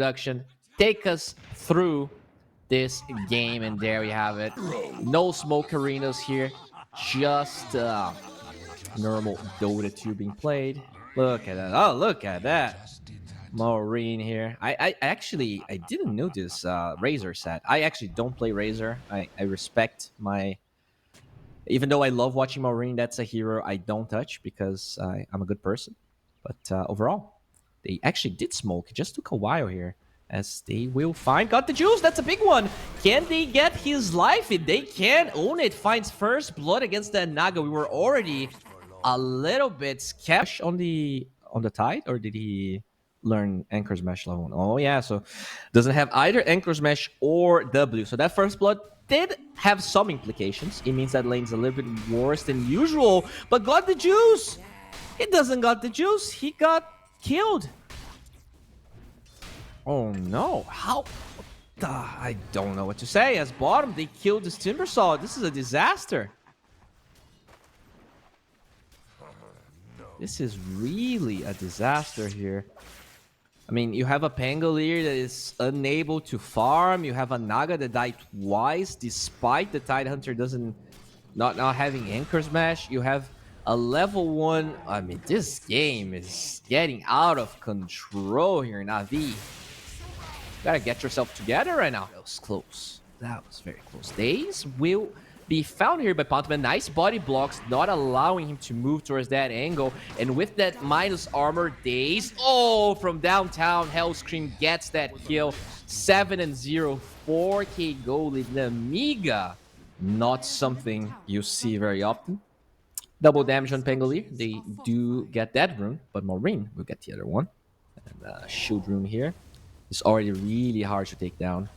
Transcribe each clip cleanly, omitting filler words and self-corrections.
production take us through this game, and there we have it. No smoke arenas here, just normal Dota 2 being played. Look at that. Oh, look at that. Maureen here. I actually I didn't know this Razor set. I actually don't play Razor. I respect my, even though I love watching Maureen, that's a hero I don't touch because I'm a good person. But overall, they actually did smoke. It just took a while here, as they will find. Got the juice. That's a big one. Can they get his life? If they can, Ulnit finds first blood against the Naga. We were already a little bit skeptical on the tide, or did he learn Anchor's Mesh level 1? Oh yeah, so doesn't have either Anchor's Mesh or W. So that first blood did have some implications. It means that lane's a little bit worse than usual, but got the juice. He doesn't got the juice. He got killed. Oh no, how? I don't know what to say. As bottom, they killed this Timbersaw. This is a disaster. This is really a disaster here. I mean, you have a Pangolier that is unable to farm. You have a Naga that died twice, despite the Tidehunter not having Anchor's Mesh. You have a level 1. I mean, this game is getting out of control here, Navi. Gotta get yourself together right now. That was close. That was very close. Daze will be found here by Pantomem. Nice body blocks, not allowing him to move towards that angle. And with that minus armor, Daze, oh, from downtown, Hellscream gets that kill. 7-0, 4k goal in Nemiga. Not something you see very often. Double damage on Pangolier. They do get that rune, but Maureen will get the other one. And shield rune here. It's already really hard to take down.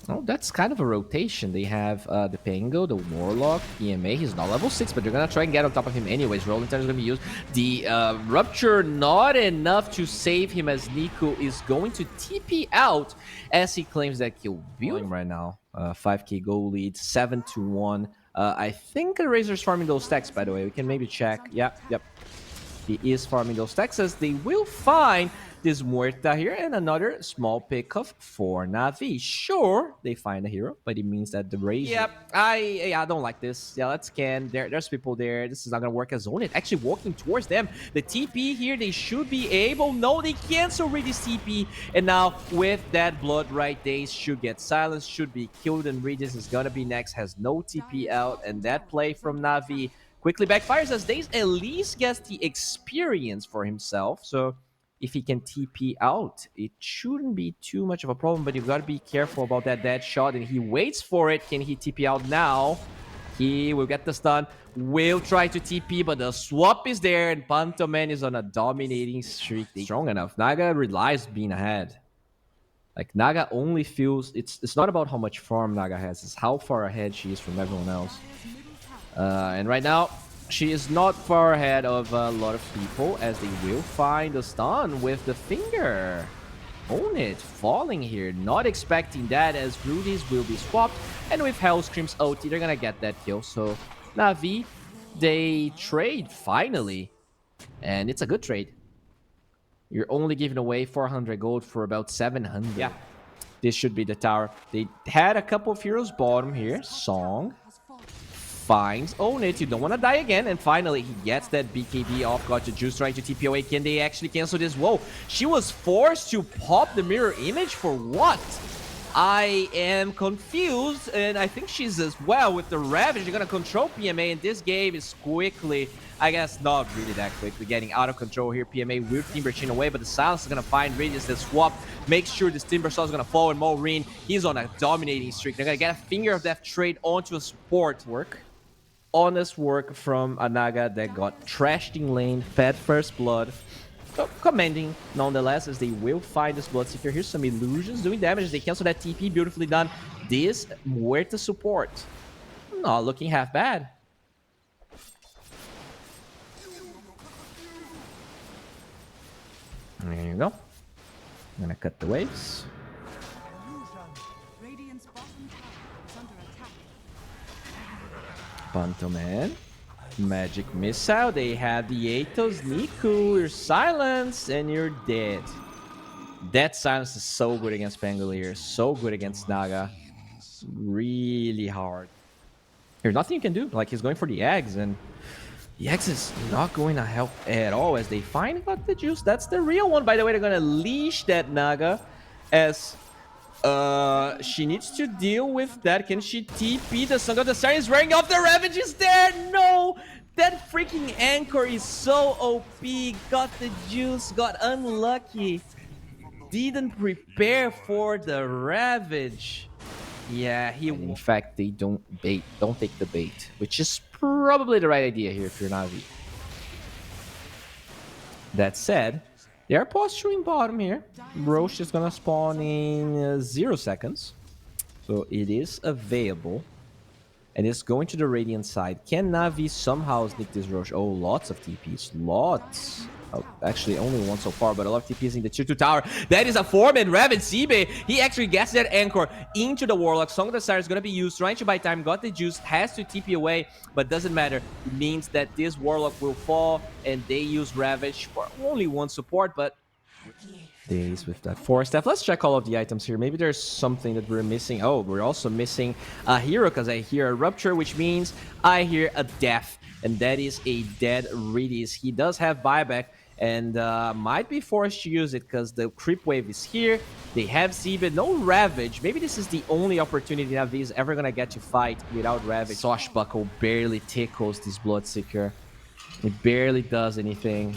Oh, that's kind of a rotation. They have the Pango, the Warlock, EMA. He's not level 6, but they're going to try and get on top of him anyways. Rolling Thunder is going to be used. The Rupture, not enough to save him, as Niku is going to TP out as he claims that kill. Viewing right now. 5k goal lead, 7-1. I think Razor's farming those stacks, by the way. We can maybe check. Yep. He is farming those stacks, as they will find this Muerta here, and another small pickup for Navi. Sure, they find a hero, but it means that the Razor... Yep, I don't like this. Yeah, let's scan. There's people there. This is not going to work as Ulnit. Actually walking towards them. The TP here, they should be able... No, they cancel Riddys TP. And now, with that blood right, Daze should get silenced, should be killed, and Riddys is going to be next. Has no TP out, and that play from Navi quickly backfires, as Daze at least gets the experience for himself. So if he can TP out, it shouldn't be too much of a problem, but you've got to be careful about that dead shot, and he waits for it. Can he TP out now? He will get the stun, will try to TP, but the swap is there, and Pantomem is on a dominating streak. Strong enough. Naga relies being ahead. Like, Naga only feels... It's not about how much farm Naga has, it's how far ahead she is from everyone else. And right now, she is not far ahead of a lot of people, as they will find a stun with the finger. Ulnit falling here, not expecting that, as Riddys will be swapped. And with Hellscream's ulti, they're gonna get that kill. So Navi, they trade finally. And it's a good trade. You're only giving away 400 gold for about 700. Yeah, this should be the tower. They had a couple of heroes bottom here. Song finds Ulnit. You don't want to die again. And finally, he gets that BKB off. Got the juice trying to TP away. Can they actually cancel this? Whoa, she was forced to pop the mirror image for what? I am confused, and I think she's as well with the Ravage. You're going to control PMA, and this game is quickly, I guess not really that quickly, getting out of control here. PMA will Timber Chain away, but the Silence is going to find Riddys. The swap makes sure this Timbersaw is going to fall, and Maureen, he's on a dominating streak. They're going to get a Finger of Death trade onto a support. Honest work from a Naga that got trashed in lane, fed first blood. So, commending nonetheless, as they will find this Bloodseeker. Here's some illusions doing damage. They cancel that TP. Beautifully done. This Muerta support, not looking half bad. There you go. I'm gonna cut the waves. Pantomem. Magic Missile. They have the Atos. Niku, you're silenced and you're dead. That silence is so good against Pangolier, so good against Naga. Really hard. There's nothing you can do. Like, he's going for the eggs, and the eggs is not going to help at all as they find gotthejuice. That's the real one. By the way, they're going to leash that Naga as she needs to deal with that. Can she TP? The Song of the Siren is wearing off. The Ravage is there. No! That freaking anchor is so OP. Gotthejuice got unlucky. Didn't prepare for the Ravage. Yeah, in fact, they don't take the bait, which is probably the right idea here if you're Navi. That said, they are posturing bottom here. Roche is gonna spawn in 0 seconds, so it is available, and it's going to the Radiant side. Can Navi somehow sneak this Roche? Oh, lots of TPs, lots. Oh, actually, only one so far, but a lot of TPs in the tier 2 tower. That is a 4-man Raven. Xibbe, he actually gets that anchor into the Warlock. Song of the Siren is going to be used, trying to buy time. Gotthejuice has to TP away, but doesn't matter. It means that this Warlock will fall, and they use Ravage for only one support, but daze with that 4-step. Let's check all of the items here. Maybe there's something that we're missing. Oh, we're also missing a hero, because I hear a Rupture, which means I hear a death, and that is a dead Riddys. He does have buyback, and might be forced to use it because the creep wave is here. They have Xibbe, no Ravage. Maybe this is the only opportunity NAVI is ever gonna get to fight without Ravage. Swashbuckle barely tickles this Bloodseeker. It barely does anything.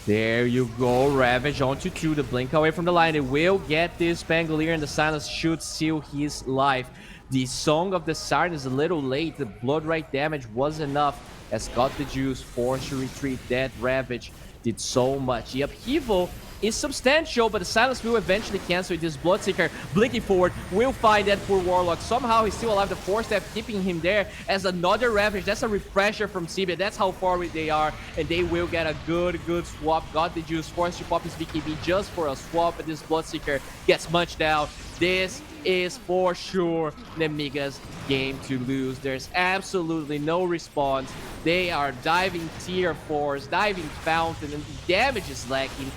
There you go, Ravage onto 2, the blink away from the line. They will get this Pangolier, and the silence should seal his life. The Song of the Siren is a little late. The Blood Right damage was enough as gotthejuice forced to retreat. That Ravage did so much. The upheaval is substantial, but the silence will eventually cancel it. This Bloodseeker blinking forward will find that poor Warlock. Somehow he's still alive. The 4-step keeping him there as another Ravage. That's a refresher from Xibbe. That's how far away they are, and they will get a good swap. Gotthejuice forced to pop his BKB just for a swap, but this Bloodseeker gets munched down. This is for sure Nemiga's game to lose. There's absolutely no response. They are diving tier 4s, diving fountain, and the damage is lacking.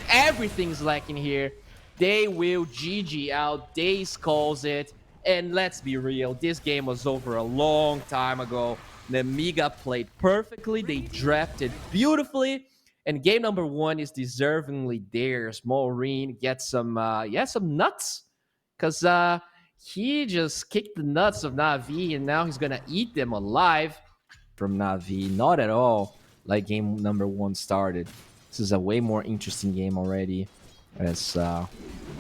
Everything's lacking here. They will GG out. Daze calls it. And let's be real, this game was over a long time ago. Nemiga played perfectly. They drafted beautifully. And game number 1 is deservingly theirs. Maureen gets some nuts. Because he just kicked the nuts of NAVI, and now he's going to eat them alive. From NAVI, not at all like game number 1 started. This is a way more interesting game already. As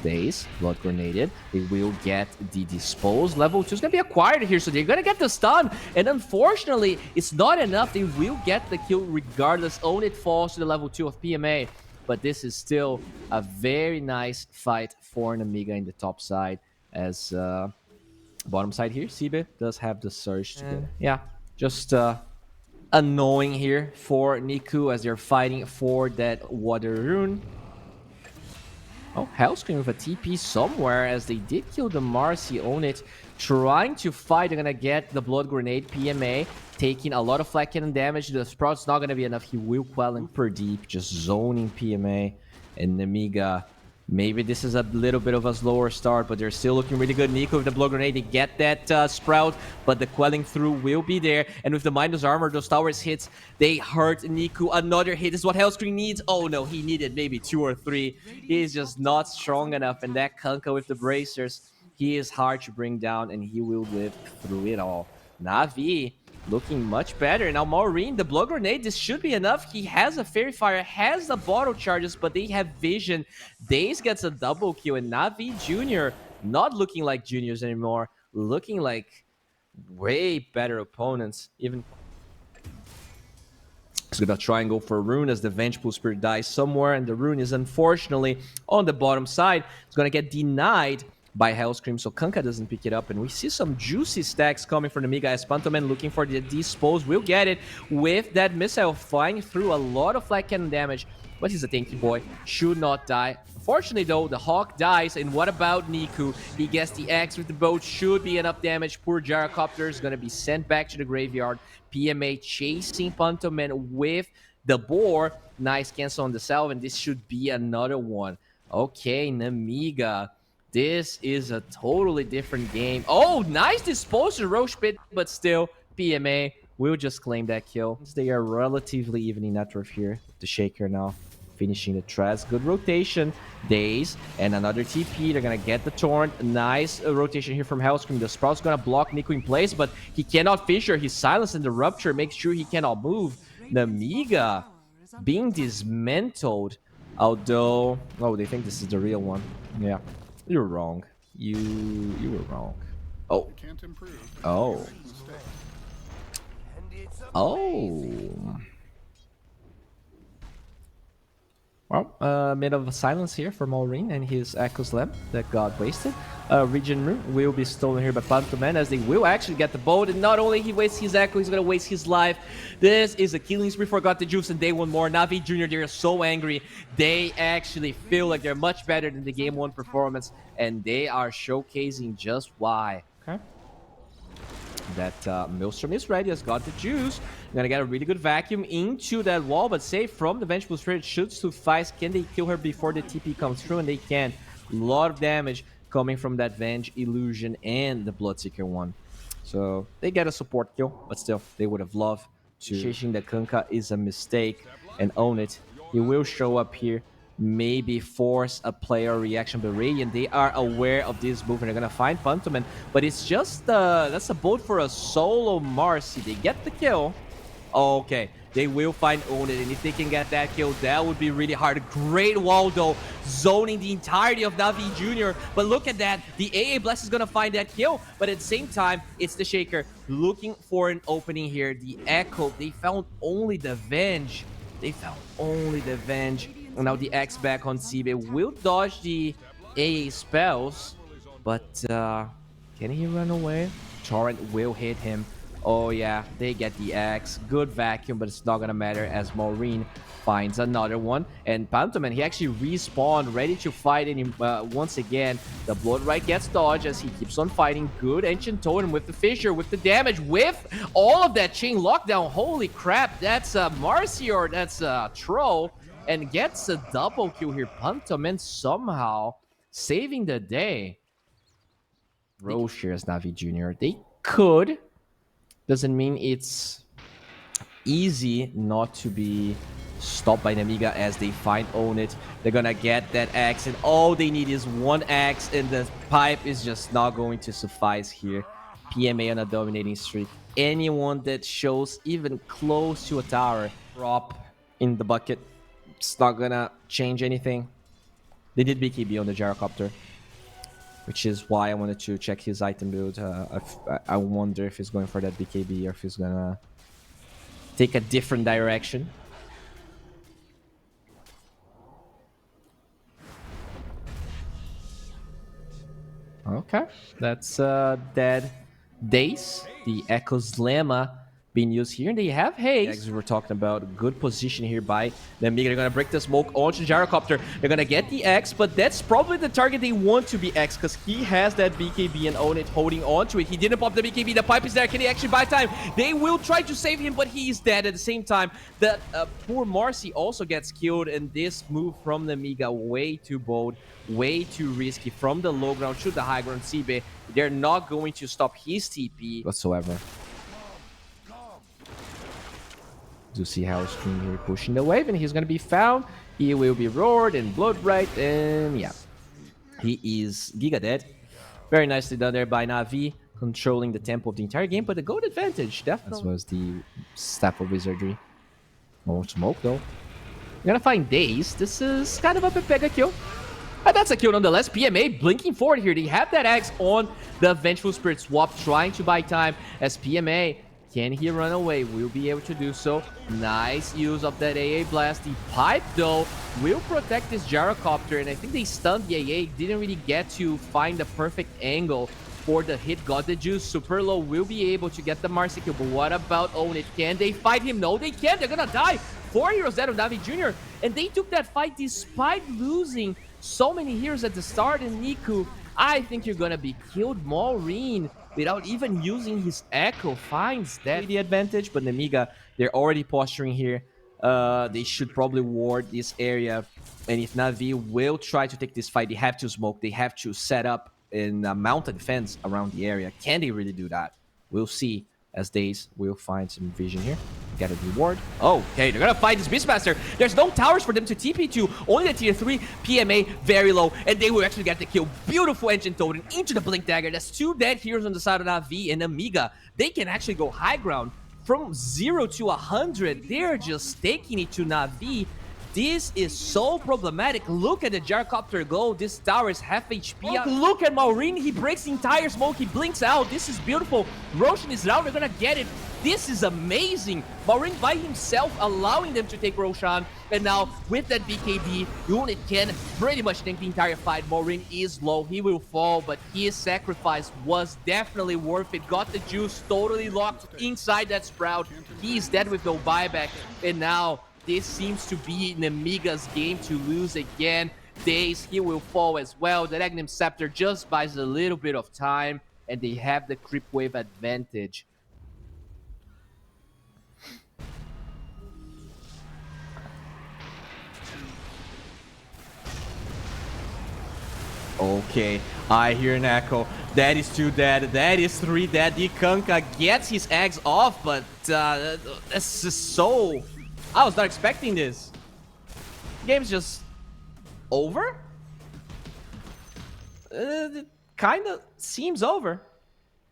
daze, Blood Grenaded. They will get the Dispose. Level 2 is going to be acquired here, so they're going to get the stun. And unfortunately, it's not enough. They will get the kill regardless. Ulnit falls to the level 2 of PMA. But this is still a very nice fight for Nemiga in the top side. As bottom side here, Xibbe does have the surge. Yeah, just annoying here for Niku as they're fighting for that water rune. Oh, Hellscream with a TP somewhere as they did kill the Marcy Ulnit. Trying to fight, they're gonna get the Blood Grenade PMA, taking a lot of flat cannon damage. The Sprout's not gonna be enough. He will quell him per deep, just zoning PMA. And Nemiga, maybe this is a little bit of a slower start, but they're still looking really good. Niku with the Blood Grenade, they get that Sprout, but the quelling through will be there. And with the Minus Armor, those towers hits, they hurt Niku. Another hit is what Hellscream needs. Oh no, he needed maybe 2 or 3. He is just not strong enough. And that Kunkka with the Bracers, he is hard to bring down, and he will live through it all. NAVI looking much better. Now Maureen, the Blood Grenade, this should be enough. He has a Fairy Fire, has the bottle charges, but they have vision. Daze gets a double kill, and NAVI Jr. not looking like juniors anymore, looking like way better opponents. Even he's gonna try and go for a rune as the Vengeful Spirit dies somewhere, and the rune is unfortunately on the bottom side. It's gonna get denied by Hellscream, so Kunkka doesn't pick it up, and we see some juicy stacks coming from Nemiga as Pantomem looking for the Dispose. Will get it with that missile flying through a lot of flat cannon damage, but he's a tanky boy, should not die. Fortunately though, the Hawk dies, and what about Niku? He gets the X with the boat, should be enough damage. Poor Gyrocopter is going to be sent back to the graveyard. PMA chasing Pantomem with the boar. Nice cancel on the salve, and this should be another one. Okay, Nemiga. This is a totally different game. Oh, nice disposal, Roche Pit, but still, PMA will just claim that kill. They are relatively even in net worth here. The Shaker now finishing the Trez. Good rotation. Daze and another TP. They're going to get the Torrent. Nice rotation here from Hellscream. The Sprout's going to block Niku in place, but he cannot fissure. He's silenced in the Rupture. Makes sure he cannot move. Nemiga being dismantled. Although, oh, they think this is the real one. Yeah, you're wrong. You were wrong. Oh, oh, oh. Well, a minute of silence here for Maureen and his Echo Slam that got wasted. Region Room will be stolen here by Pantomem as they will actually get the boat. And not only he wastes his Echo, he's going to waste his life. This is a killing spree for gotthejuice and they want more. NAVI Jr., they're so angry. They actually feel like they're much better than the Game 1 performance. And they are showcasing just why. Okay. That Maelstrom is ready, has got the juice. Gonna get a really good vacuum into that wall, but safe from the Vengeful Spirit should suffice. Can they kill her before the TP comes through? And they can. A lot of damage coming from that Venge, Illusion, and the Bloodseeker one. So they get a support kill, but still, they would have loved to. Chasing the Kunkka is a mistake, and Ulnit. He will show up here, maybe force a player reaction, but Radiant, they are aware of this move and they're gonna find Pantomem, but it's just that's a bolt for a solo Marcy. They get the kill. Okay, they will find Ulnit, and if they can get that kill, that would be really hard. Great wall though, zoning the entirety of NAVI Jr. But look at that, the AA Blast is gonna find that kill, but at the same time, it's the Shaker looking for an opening here. The Echo, they found only the Venge. They found only the Venge. And now the X back on Xibbe will dodge the AA spells, but can he run away? Torrent will hit him. Oh yeah, they get the X. Good vacuum, but it's not gonna matter as Maureen finds another one. And Pantomem, he actually respawned, ready to fight him once again. The Blood Right gets dodged as he keeps on fighting. Good Ancient Totem with the Fissure, with the damage, with all of that chain lockdown. Holy crap, that's a Marcy or that's a Troll. And gets a double kill here. Pantomem somehow saving the day. Roche as NAVI Jr. They could. Doesn't mean it's easy not to be stopped by Nemiga as they find Ulnit. They're gonna get that axe, and all they need is one axe, and the pipe is just not going to suffice here. PMA on a dominating streak. Anyone that shows even close to a tower, drop in the bucket. It's not gonna change anything. They did BKB on the gyrocopter, which is why I wanted to check his item build. I wonder if he's going for that BKB or if he's gonna take a different direction. Okay, that's dead daze. The Echo's Lemma being used here, and they have haste. As we were talking about, good position here by Nemiga. They're gonna break the smoke onto the gyrocopter. They're gonna get the X, but that's probably the target they want to be X, because he has that BKB and Ulnit holding on to it. He didn't pop the BKB. The pipe is there. Can he actually buy time? They will try to save him, but he's dead at the same time. That poor Marcy also gets killed, and this move from Nemiga, way too bold, way too risky. From the low ground to the high ground, Xibbe, they're not going to stop his TP whatsoever. To see Hellscream here pushing the wave, and he's gonna be found. He will be roared and blood right, and yeah, he is giga dead. Very nicely done there by NAVI, controlling the tempo of the entire game, but the gold advantage definitely. As was the Staff of Wizardry. More smoke though. We're gonna find daze. This is kind of a Pepega kill. And that's a kill nonetheless. PMA blinking forward here. They have that axe on the Vengeful Spirit swap, trying to buy time as PMA. Can he run away? Will be able to do so. Nice use of that AA blast. The pipe, though, will protect this gyrocopter, and I think they stunned the AA. Didn't really get to find the perfect angle for the hit. Gotthejuice super low, will be able to get the Marcy kill. But what about Ulnit? Can they fight him? No, they can't. They're gonna die. 4 heroes dead of NAVI Jr., and they took that fight despite losing so many heroes at the start. And Niku, I think you're gonna be killed. Maureen, without even using his Echo, finds that the advantage, but Nemiga, they're already posturing here. They should probably ward this area. And if Navi will try to take this fight, they have to smoke. They have to set up in a mounted defense around the area. Can they really do that? We'll see as Daze will find some vision here. Get a reward. Oh, okay, they're gonna fight this Beastmaster. There's no towers for them to TP to. Only the tier 3 PMA, very low. And they will actually get the kill. Beautiful engine totem into the Blink Dagger. That's 2 dead heroes on the side of Navi and Nemiga. They can actually go high ground. From 0 to 100, they're just taking it to Navi. This is so problematic. Look at the Gyrocopter go. This tower is half HP. Look at Maureen. He breaks the entire smoke. He blinks out. This is beautiful. Roshan is down. They're gonna get it. This is amazing. Maureen by himself allowing them to take Roshan. And now with that BKB, Ulnit can pretty much tank the entire fight. Maureen is low. He will fall, but his sacrifice was definitely worth it. Got the juice totally locked inside that Sprout. He's dead with no buyback. And now this seems to be Nemiga's game to lose again. Daze, he will fall as well. The Magnum Scepter just buys a little bit of time, and they have the creep wave advantage. Okay, I hear an echo. That is 2 dead. That is 3 dead. The Kanka gets his eggs off, but this is so... I was not expecting this. Game's just over? It kind of seems over.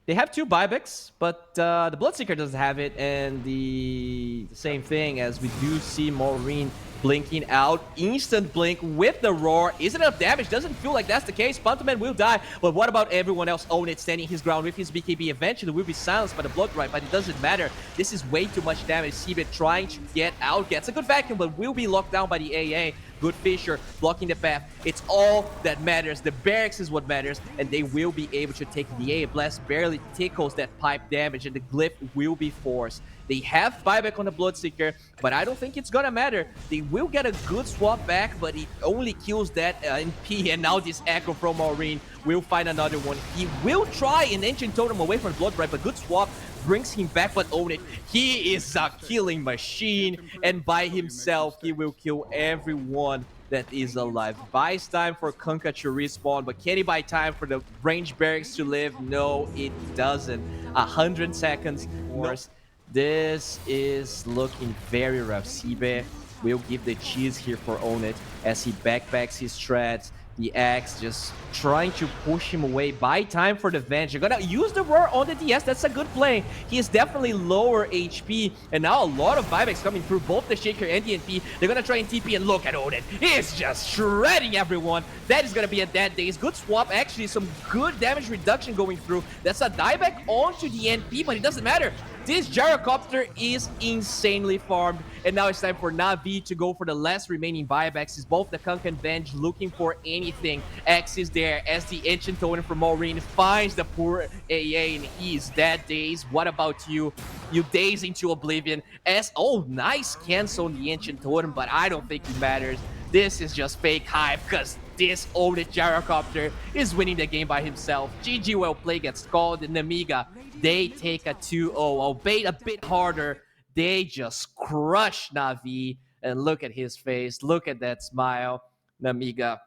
They have 2 buybacks, but the Bloodseeker doesn't have it, and the same thing as we do see Maureen blinking out. Instant blink with the roar. Isn't enough damage. Doesn't feel like that's the case. Pantomem will die, but what about everyone else? Ulnit standing his ground with his BKB. Eventually will be silenced by the Blood Drive, but it doesn't matter. This is way too much damage. Xibbe trying to get out. Gets a good vacuum, but will be locked down by the AA. Good Fisher blocking the path. It's all that matters. The barracks is what matters, and they will be able to take the AA. Blast barely tickles that pipe damage, and the glyph will be forced. They have buyback on the Bloodseeker, but I don't think it's gonna matter. They will get a good swap back, but it only kills that NP, and now this Echo from Maureen will find another one. He will try an Ancient Totem away from Blood Drive, but good swap brings him back, but Ulnit, he is a killing machine, and by himself, he will kill everyone that is alive. Buys time for Kunkka to respawn, but can he buy time for the range barracks to live? No, it doesn't. 100 seconds. Worse. This is looking very rough. Xibbe will give the cheese here for Ulnit as he backpacks his shreds. The Axe just trying to push him away. Buy time for the Venge. You're gonna use the Roar on the DS. That's a good play. He is definitely lower HP. And now a lot of buybacks coming through both the Shaker and the NP. They're gonna try and TP, and look at Ulnit. He's just shredding everyone. That is gonna be a dead Daze. Good swap. Actually, some good damage reduction going through. That's a dieback onto the NP, but it doesn't matter. This Gyrocopter is insanely farmed, and now it's time for Navi to go for the last remaining buybacks. Is both the Kunk and Venge looking for anything. X is there as the Ancient Totem from Maureen finds the poor AA, and he's dead. Daze, what about you? You daze into oblivion as... Oh, nice cancel on the Ancient Totem, but I don't think it matters. This is just fake hype, because this Ulnit Gyrocopter is winning the game by himself. GG well played gets called. Nemiga, they take a 2-0. Albeit a bit harder, they just crush Navi. And look at his face. Look at that smile. Nemiga,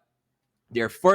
their first